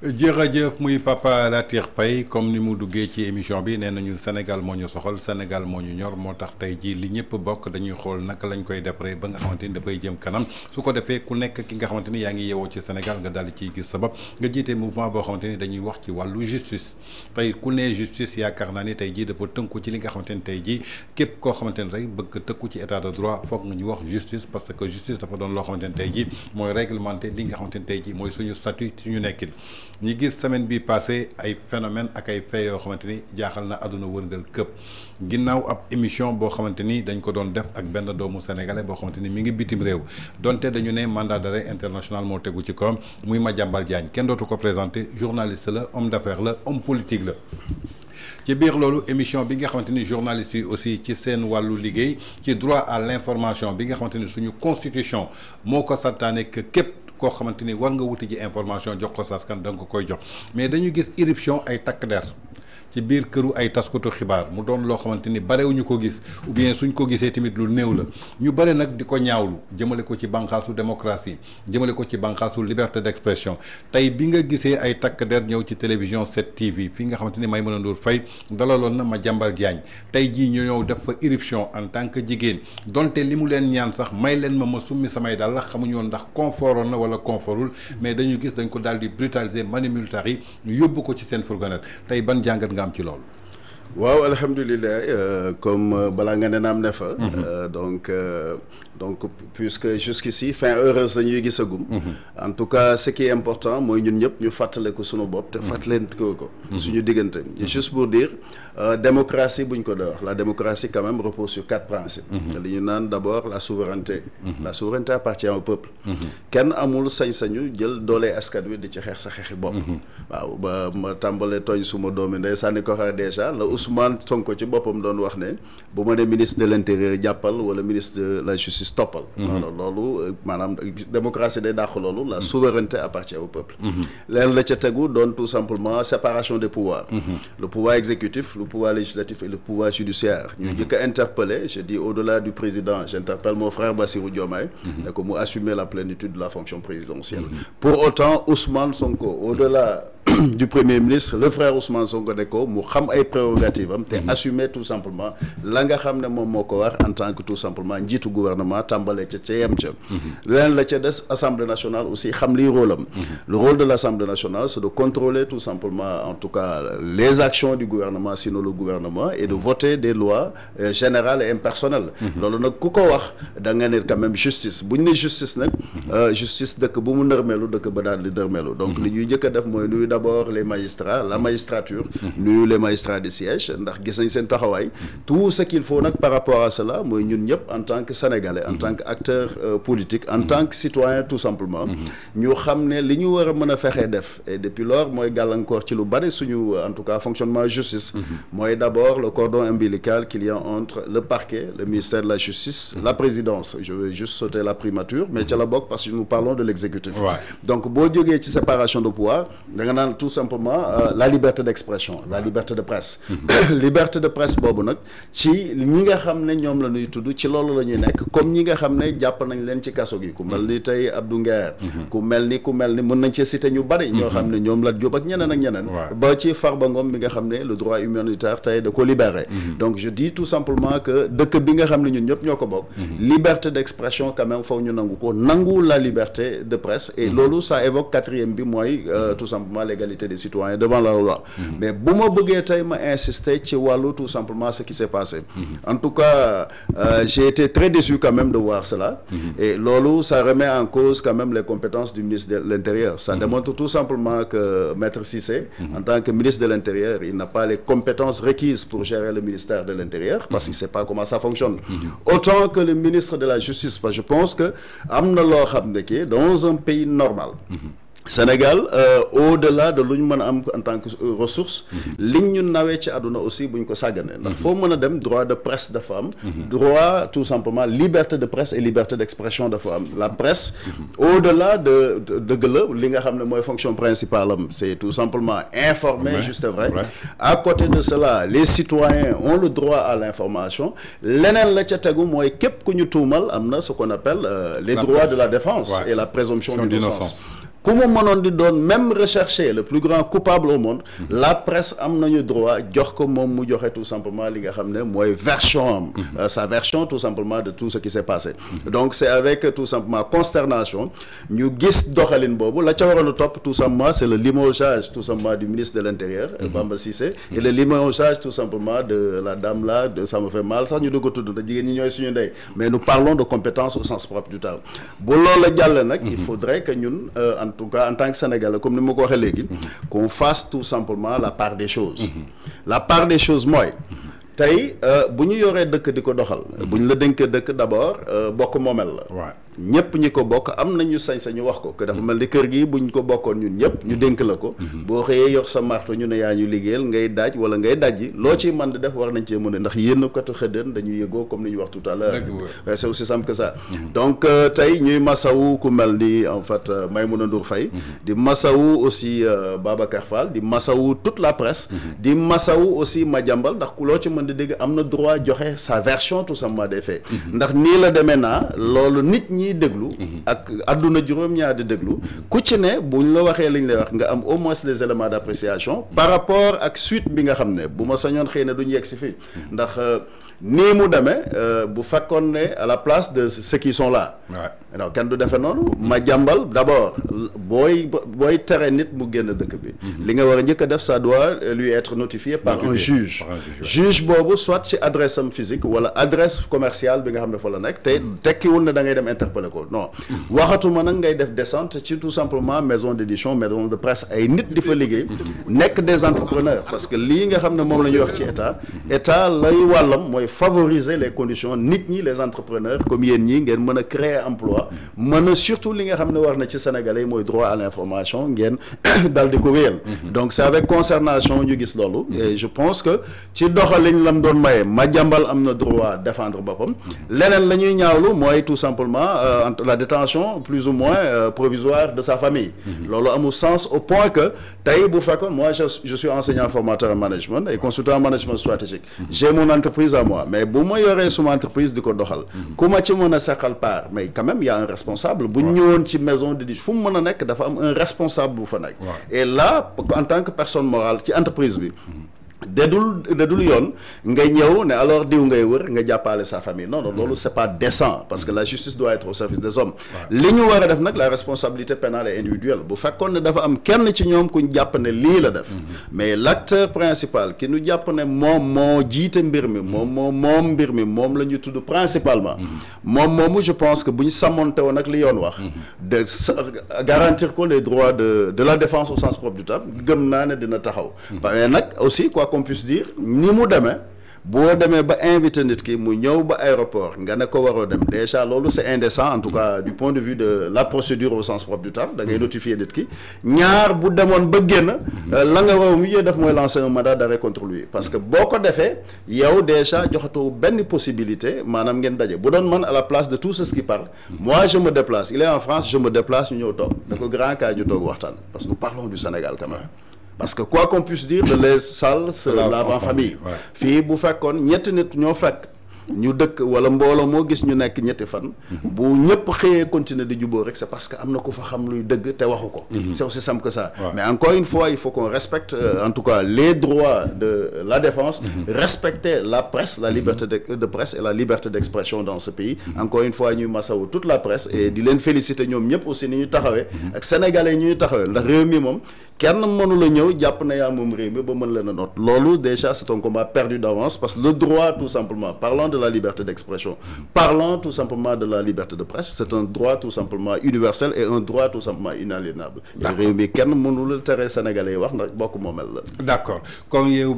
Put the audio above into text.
jërëjëf muy Papa Latir Faye comme ni mu duggee ci émission bi nee nañu Sénégal moo ñu soxal Sénégal moo ñu ñor moo tax tey jii li ñëpp bokk dañuy xool naka lañ koy defaree ba nga xamante ni dafay jëm kanam su ko defee ku nekk ki nga xamante ni yaa ngi yeewoo ci Sénégal nga daal di ciy gis sabab nga jiite mouvement boo xamante ni dañuy wax ci wàllu justice tey ku ne justice yaakaar naa ni tey jii dafa tënku ci li nga xamante ni tey jii képp koo xamante ni rek bëgg tëkku ci état de droit foog nga ñu wax justice parce que justice dafa doon loo xamante ni tey jii mooy réglementé li nga xamante ni tey jii mooy suñu statut suñu nekkin ñi gis semaine bi passé ay phénomène ak ay faits yoo xamante ni jaaxal na àdduna wërngal këpp ginnaaw ab émission boo xamante ni dañ ko doon def ak benn doomu sénégalais boo xamante ni mi ngi bitim réew donte dañu ne mandat d'arrêt international moo tegu ci kawam muy Madiambal Diagne kenn dootu ko présenté journaliste la homme d'affaires la homme politique la ci biir loolu émission bi nga xamante ni journalistes yi aussi ci seen wàllu liggéey ci droit à l'information bi nga xamante ni suñu constitution moo ko santaane que képp koo xamante ni war nga wuti ji information jox ko saskan da nga ko koy jox mais dañu gis irruption ay takk der ci biir këru ay taskatu xibaar mu doon loo xamante ni barewuñu ko gis ou bien suñ ko gisee tamit lu néew la ñu bare nag di ko ñaawlu jëmale ko ci bànqaasu démocratie jëmale ko ci bànqaasu liberté d'expression tey bi nga gisee ay takk der ñëw ci télévision 7TV fi nga xamante ni Maïmouna Ndour Faye dalaloon na Madiambal Diagne tey jii ñu ñëw def fa irruption en tant que jigéen donte li mu leen ñaan sax may leen ma summi samay daal la xamuñu woon ndax confortoon na wala confortul mais dañu gis dañ ko daal di brutaliser manu militari ñu yóbbu ko ci seen fourgonnette tey ban jàngat nga am ci loolu. waaw alhamdulilah comme balaa nga ne naam ne fa. donc puisque jusqu'ici fin heureuse dañuy gisagum. en tout cas ce qui est important mooy ñun ñëpp ñu fàttale ko suñu bopp te fàttaleen ko suñu diggante. juste pour dire démocratie buñ ko doon wax la démocratie quand même repose sur 4 principes. li ñu naan d'abord la souveraineté. la souveraineté appartient au peuple. kenn amul sañ-sañu jël doole askan wi di ci xeex sa xeexi bopp. waaw ba ma tàmbalee tooñ suma doomi ndey sànni ko xaar déjà la Ousmane Sonko ci boppam doon wax ne bu ma ne ministre de l'intérieur jàppal wala ministre de la justice toppal. maanaam loolu maanaam démocratie day dàq loolu la souveraineté appartient au peuple. leen la ca tegu doon tout simplement séparation des pouvoirs. le pouvoir exécutif le pouvoir législatif et le pouvoir judiciaire. ñu njëkk a interpellé je dis au-delà du président j'interpelle mon frère Bassirou Diomaye. ne ko mu assumer la plénitude de la fonction présidentielle. pour autant Ousmane Sonko au-delà du premier ministre le frère Ousmane Sonko ne ko mu xam ay prérogatives am te assumer tout simplement la nga xam ne moom moo ko war en tant que tout simplement njiitu gouvernement tàmbalee ca yem ca leneen la ca des assemblée nationale aussi xam liy rôle am le rôle de l'assemblée nationale c'est de contrôler tout simplement en tout cas les actions du gouvernement sinon le gouvernement et de voter des lois générales et impersonnelles loolu nag ku ko wax da nga ne quand même justice bu ñu ne justice nag justice dëkk bu mu nërmeelu dëkk ba daal di nërmeelu donc li ñuy njëkk a def mooy nuyu d'abord les magistrats la magistrature nuyu les magistrats de siège ndax gis nañ seen taxawaay tout ce qu'il faut nag par rapport à cela mooy ñun ñëpp en tant que sénégalais en tant que acteur politique en tant que citoyen tout simplement ñu xam ne li ñu war a mën a fexee def et depuis lors mooy gàllankoor ci lu bari suñu en tout cas fonctionnement justice mooy d'abord le cordon ombilical qu'il y a entre le parquet le ministère de la justice la présidence je vais juste sauter la primature mais ca la bokk parce que nous parlons de l'exécutif donc boo jógee ci séparation de pouvoir da nga naan tout simplement la liberté d'expression la liberté de presse liberté de presse boobu nag ci ñi nga xam ne ñoom la ñuy tudd ci loolu la ñuy nekk comme ñi nga xam ne jàpp nañ leen ci kaso gi ku mel ni tey Abdou Nguer ku mel ni mën nañ ci citer ñu bari ñoo xam ne ñoom Lat Diop ak ñeneen ba ci Farba Ngom bi nga xam ne le droit humanitaire tey da ko libéré donc je dis tout simplement que dëkk bi nga xam ne ñun ñëpp ñoo ko bokk liberté d'expression quand même faw ñu nangu ko nangu la liberté de presse et loolu ça évoque quatrième bi mooy tout simplement l'égalité des citoyens devant la loi mais bu ma bëggee tey ma insister ci wàllu tout simplement ce qui s'est passé en tout cas j'ai été très déçu quand même de voir cela et loolu ça remet en cause quand même les compétences du ministre de l'Intérieur ça démontre tout simplement que Maître Cissé en tant que ministre de l'Intérieur il n'a pas les compétences requises pour gérer le ministère de l'Intérieur parce qu'il sait pas comment ça fonctionne autant que le ministre de la Justice parce que je pense que am na loo xam ne ki dans un pays normal Sénégal au-delà de lu ñu mën a am en tant que ressource liñ ñu nawee ci àdduna aussi buñ ko sàggane ndax foo mën a dem droit de presse dafa am droit tout simplement liberté de presse et liberté d'expression dafa am la presse au-delà de dëgg la li nga xam ne mooy fonction principale am c'est tout simplement informer juste vrai à côté de cela les citoyens ont le droit à l'information leneen la ca tegu mooy képp ku ñu tuumal am na ce qu'on appelle les droits de la défense et la présomption d'innocence ku mu mënoon di doon même recherché le plus grand coupable au monde la presse am nañu droit jox ko moom mu joxe tout simplement li nga xam ne mooy version am sa version tout simplement de tout ce qui s'est passé donc c'est avec tout simplement consternation ñu gis doxalin boobu la ca waroon a topp tout simplement c'est le limogeage tout simplement du ministre de l'Intérieur Bamba Cissé et le limogeage tout simplement de la dame là de ça me fait mal sax ñu doog a tudd da jigéen ñi ñooy suñu ndey mais nous parlons de compétences au sens propre du terme bu loolu la jàll nag il faudrait que ñun en tout cas en tant que Sénégalais comme ni ma ko waxee léegi qu'on fasse tout simplement la part des choses la part des choses mooy tey bu ñu yoree dëkk di ko doxal bu ñu la dénkee dëkk d'abord bokk moomel la ñëpp ñi ko bokk am nañu sañ-sañu wax ko que dafa mel ni kër gi buñ ko bokkoon ñun ñëpp ñu dénk la ko boo xëyee yor sa marto ñu ne yaa ñu liggéeyal ngay daaj wala ngay dajji loo ciy mën di def war nañ cee mën a ndax yéen katu xëddeen dañuy yëgoo comme ni ñu wax tout à l'heure c'est aussi simple que ça donc tey ñuy masawu ku mel ni en fait Maïmouna Ndour Faye di masawu aussi Babacar Fall di masawu toute la presse di masawu aussi Madiambal ndax ku loo ci mën di dégg am na droit joxe sa version tout simplement des faits ndax nii la demee naa loolu nit ñi déglu ak àdduna juróom-ñaar di déglu ku ci ne buñ la waxee liñ lay wax nga am au moins des éléments d'appréciation par rapport ak suite bi nga xam ne bu ma sañoon xëy na duñu yegg si fii ndax nii mu demee bu fekkoon ne à la place de ceux qui sont là donc kenn du defee noonu Madiambal d'abord booy tere nit mu génn dëkk bi li nga war a njëkk a def ça doit lui être notifié par un juge juge boobu soit ci adresse am physique wala adresse commerciale bi nga xam ne fa la nekk te tekkiwul ne da ngay dem interpeller ko non waxatuma nag ngay def descente ci tout simplement maison d'édition maison de presse ay nit di fa liggéey nekk des entrepreneurs parce que lii nga xam ne moom la ñuy wax ci état lay wàllam mooy favoriser les conditions nit ñi les entrepreneurs comme yéen ñi ngeen mën a créer emploi mën a surtout li nga xam ne war na ci Sénégalais mooy droit à l'information ngeen dal di ko wéyal donc c'est avec consternation ñu gis loolu et je pense que ci doxaliñ lam doon maye Madiambal am na droit défendre boppam leneen la ñuy ñaawlu mooy tout simplement la détention plus ou moins provisoire de sa famille loolu amul sens au point que tey bu fekkoon moi je suis enseignant formateur en management et consultant en management stratégique j'ai mon entreprise à moi mais bu ma yoree suma entreprise di ko doxal ku ma ci mën a seqal part mais quand même y a un responsable bu ñëwoon ci maison d'édition fu mu mën a nekk dafa am un responsable bu fa nekk et là en tant que personne morale ci entreprise bi dedul yoon ngay ñëw ne alors diw ngay wër nga jàppale sa famille non loolu c'est pas décent parce que la justice doit être au service des hommes li ñu war a def nag la responsabilité pénale et individuelle bu fekkoon ne dafa am kenn ci ñoom ku ñu jàpp ne lii la def mais l'acteur principal ki ñu jàpp ne moom moo jiite mbir mi moom mbir mi moom la ñu tudd principalement moom moomu je pense que bu ñu sàmmonte woon ak li yoon wax de garantir ko les droits de la défense au sens propre du terme gëm naa ne dina taxaw mais nag aussi quoi qu'on puisse dire ni mu demee boo demee ba invité nit ki mu ñëw ba aéroport nga ne ko waroo dem déjà loolu c'est indécent en tout cas du point de vue de la procédure au sens propre du terme da ngay notifier nit ki ñaar bu demoon ba génn la nga war a mujjee def mooy lancer un mandat d'arrêt contre lui parce que boo ko defee yow déjà joxatoo benn possibilité maanaam ngeen daje bu doon man à la place de tous ceux qui parlent moi je me déplace il est en France je me déplace ñu ñëw toog da ko grand cas ñu toog waxtaan parce que nous parlons du Sénégal quand même parce que quoi qu'on puisse dire le linge sale se lave en famille fii bu fekkoon ñetti nit ñoo fekk ñu dëkk wala mbooloo moo gis ñu nekk ñetti fan bu ñëpp xëyee continuer di jubóo rek c'est parce que am na ku fa xam luy dëgg te waxu ko c'est aussi simple que ça mais encore une fois il faut qu'on respecte en tout cas les droits de la défense respecter la presse la liberté de presse et la liberté d'expression dans ce pays encore une fois ñuy masawu toute la presse et di leen féliciter ñoom ñëpp aussi ni ñu taxawee ak sénégalais ñuy taxawee ndax réew mi moom kenn mënu la ñëw jàpp na yaa moom réew mi ba mën leen a noot loolu déjà c'est un combat perdu d'avance parce que le droit tout simplement parlant de la liberté d'expression parlant tout simplement de la liberté de presse c'est un droit tout simplement universel et un droit tout simplement inaliénable réew mi kenn mënu la tere sénégalais yi wax ndax bokk moomel la d'accord comme yow